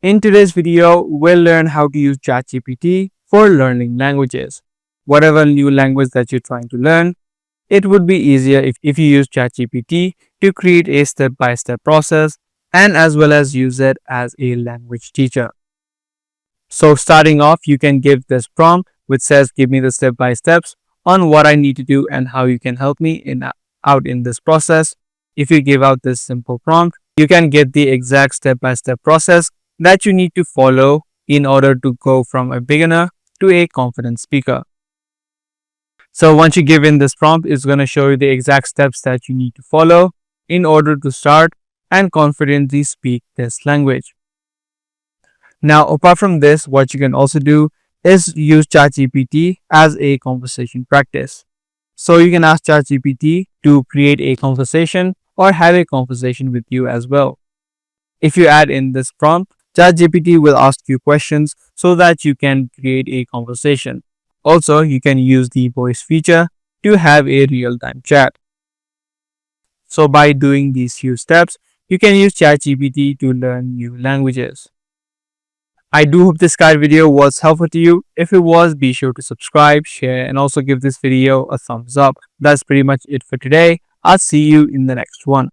In today's video, we'll learn how to use Chatgpt for learning languages. Whatever new language that you're trying to learn, it would be easier if you use Chatgpt to create a step-by-step process and as well as use it as a language teacher. So starting off, you can give this prompt which says give me the step-by-steps on what I need to do and how you can help me out in this process. If you give out this simple prompt, you can get the exact step-by-step process that you need to follow in order to go from a beginner to a confident speaker. So once you give in this prompt, it's going to show you the exact steps that you need to follow in order to start and confidently speak this language. Now, apart from this, what you can also do is use Chatgpt as a conversation practice. So you can ask Chatgpt to create a conversation or have a conversation with you as well. If you add in this prompt, Chatgpt will ask you questions so that you can create a conversation. Also, you can use the voice feature to have a real-time chat. So by doing these few steps, you can use Chatgpt to learn new languages. I do hope this guide video was helpful to you. If it was, be sure to subscribe, share, and also give this video a thumbs up. That's pretty much it for today. I'll see you in the next one.